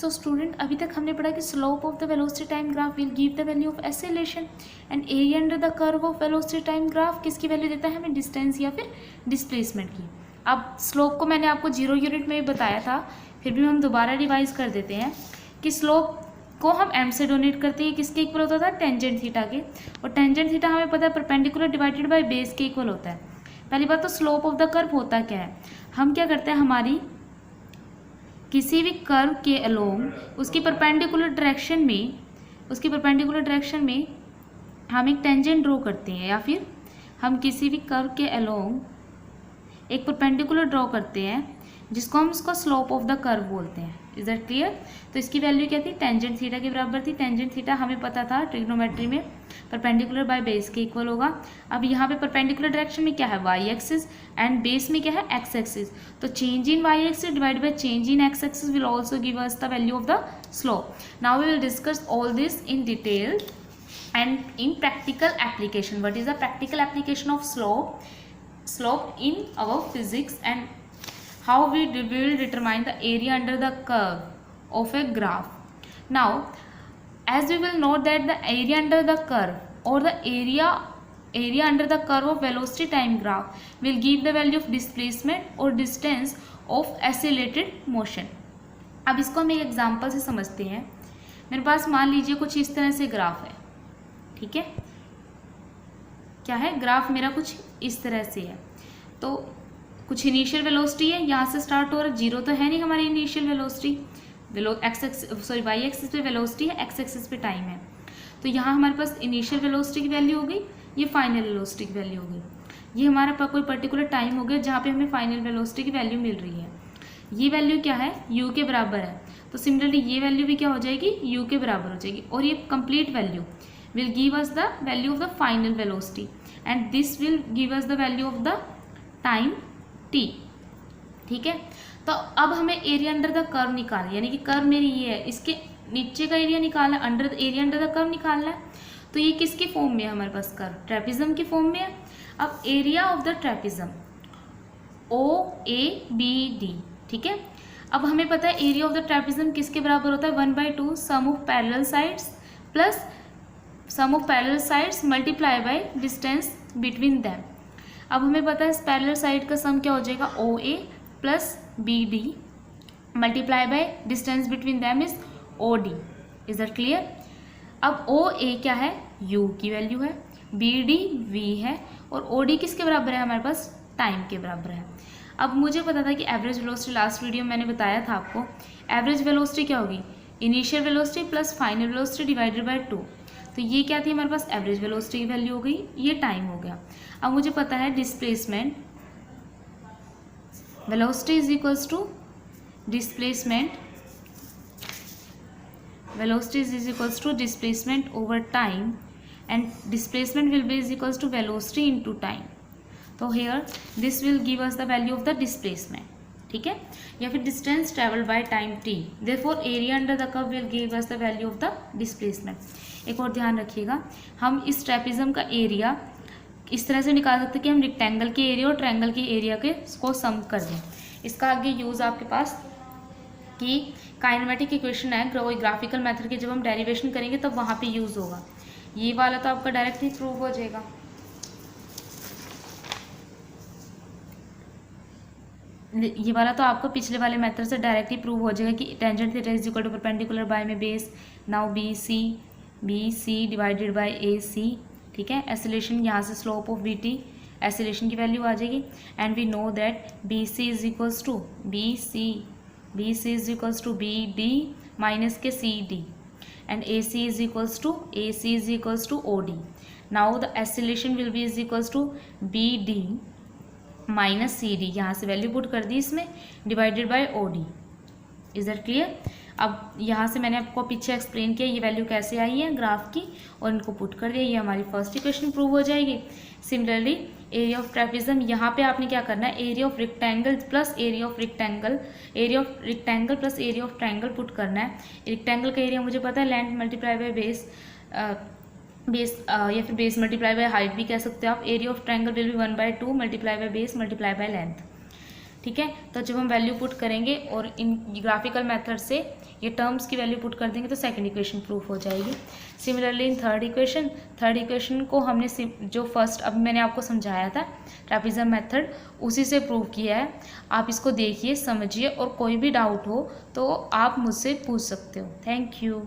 So student अभी तक हमने पढ़ा कि slope of the velocity time graph will give the value of acceleration and area under the curve of velocity time graph किसकी value देता है हमें, डिस्टेंस या फिर डिस्प्लेसमेंट की। अब स्लोप को मैंने आपको 0 यूनिट में भी बताया था, फिर भी हम दोबारा रिवाइज कर देते हैं कि स्लोप को हम एम से डोनेट करते हैं, किसके इक्वल होता था, टेंजेंट थीटा के। और टेंजेंट थीटा हमें पता है परपेंडिकुलर डिवाइडेड बाय बेस के इक्वल होता है। पहली बात तो स्लोप ऑफ द कर्व होता क्या है, हम क्या करते हैं, हमारी किसी भी कर्व के अलोंग उसकी परपेंडिकुलर डायरेक्शन में हम एक टेंजेंट ड्रॉ करते हैं, या फिर हम किसी भी कर्व के अलोंग एक परपेंडिकुलर ड्रॉ करते हैं जिसको हम उसका स्लोप ऑफ द कर्व बोलते हैं। Is that clear? तो इसकी वैल्यू क्या थी, टेंजेंट थीटा के बराबर थी। टेंजेंट थीटा हमें पता था ट्रिग्नोमेट्री में परपेंडिकुलर बाय बेस के इक्वल होगा। अब यहाँ पे परपेंडिकुलर डायरेक्शन में क्या है, वाई एक्सिस, एंड बेस में क्या है, एक्स एक्सिस। तो change in Y axis divide by change in X axis will also give us the value of the slope. Now we will discuss all this in detail and in practical application. What is the practical application of slope in our physics, and how we will determine the area under the curve of a graph. Now as we will note that the area under the curve or the area under the curve of velocity time graph will give the value of displacement or distance of accelerated motion. अब इसको हम एक example से समझते हैं। मेरे पास मान लीजिए कुछ इस तरह से ग्राफ है, ठीक है, क्या है, ग्राफ मेरा कुछ इस तरह से है। तो कुछ इनिशियल वेलोसिटी है, यहाँ से स्टार्ट हो रहा है, जीरो तो है नहीं हमारी इनिशियल वेलोसिटी, वाई एक्सिस पे वेलोसिटी है, एक्स एक्सिस पे टाइम है। तो यहाँ हमारे पास इनिशियल वेलोसिटी की वैल्यू हो गई, ये फाइनल वेलोसिटी की वैल्यू हो गई। ये हमारा कोई पर्टिकुलर टाइम हो गया जहाँ पे हमें फाइनल वेलोसिटी की वैल्यू मिल रही है। ये वैल्यू क्या है, यू के बराबर है। तो सिमिलरली ये वैल्यू भी क्या हो जाएगी, यू के बराबर हो जाएगी। और ये complete value will give us the value of the final velocity and this will give us the value of the time t, ठीक है। तो अब हमें एरिया अंडर द कर्व निकालना है, यानी कि कर्व मेरी ये है, इसके नीचे का एरिया निकालना है, एरिया अंडर द कर्व निकालना है। तो ये किसके फॉर्म में है हमारे पास, कर्व ट्रेपिज्म के फॉर्म में है। अब area of the trapezium OABD, ठीक है। अब हमें पता है एरिया ऑफ द ट्रेपिज्म किसके बराबर होता है, 1/2 sum of parallel sides plus sum of parallel sides multiply by distance between them. अब हमें पता है इस पैरेलल साइड का सम क्या हो जाएगा, OA plus BD multiply by distance between them is OD। Is that clear? अब OA क्या है, U की वैल्यू है, BD V है, और OD किसके बराबर है हमारे पास, टाइम के बराबर है। अब मुझे पता था कि एवरेज वेलोसिटी, लास्ट वीडियो में मैंने बताया था आपको, एवरेज वेलोसिटी क्या होगी, initial velocity plus final velocity divided by 2। तो ये क्या थी हमारे पास, एवरेज वेलोसिटी की वैल्यू हो गई, ये टाइम हो गया। अब मुझे पता है displacement, velocity is equals to displacement, velocity is equals to displacement over time, and displacement will be is equals to velocity into time. तो here this will give us the value of the displacement, ठीक है, या फिर distance travel by time t। Therefore area under the curve will give us the value of the displacement. एक और ध्यान रखिएगा, हम इस ट्रेपिज्म का एरिया इस तरह से निकाल सकते हैं कि हम रेक्टेंगल के एरिया और ट्रायंगल के एरिया के को सम कर दें। इसका आगे यूज़ आपके पास कि काइनेमेटिक इक्वेशन है, कोई ग्राफिकल मेथड के जब हम डेरिवेशन करेंगे तब वहाँ पे यूज़ होगा। ये वाला तो आपका डायरेक्टली प्रूव हो जाएगा। ये वाला तो आपको पिछले वाले मेथड से डायरेक्टली प्रूव हो जाएगा कि tangent theta is equal to perpendicular by में base, now BC divided by AC, ठीक है। एसिलेशन यहाँ से स्लोप ऑफ BT, एसिलेशन की वैल्यू आ जाएगी, and we know that BC is equals to BD minus के CD, and AC is equals to OD। Now the acceleration will be is equals to BD minus CD, यहाँ से value put कर दी इसमें, divided by OD। Is that clear? अब यहाँ से मैंने आपको पीछे एक्सप्लेन किया ये वैल्यू कैसे आई है ग्राफ की, और इनको पुट कर दिया, ये हमारी फर्स्ट इक्वेशन प्रूव हो जाएगी। सिमिलरली एरिया ऑफ ट्रेपिज्म, यहाँ पे आपने क्या करना है, area of rectangle plus area of rectangle plus area of triangle put करना है। रेक्टेंगल का एरिया मुझे पता है, लेंथ मल्टीप्लाई बाय बेस, या फिर बेस मल्टीप्लाई बाय हाइट भी कह सकते हो आप। Area of triangle will be 1/2 multiply by base multiply by length, ठीक है। तो जब हम वैल्यू पुट करेंगे और इन ग्राफिकल मेथड से ये टर्म्स की वैल्यू पुट कर देंगे तो सेकंड इक्वेशन प्रूफ हो जाएगी। सिमिलरली इन थर्ड इक्वेशन को हमने जो फर्स्ट अभी मैंने आपको समझाया था ट्रेपेज़ियम मेथड, उसी से प्रूव किया है। आप इसको देखिए, समझिए, और कोई भी डाउट हो तो आप मुझसे पूछ सकते हो। Thank you.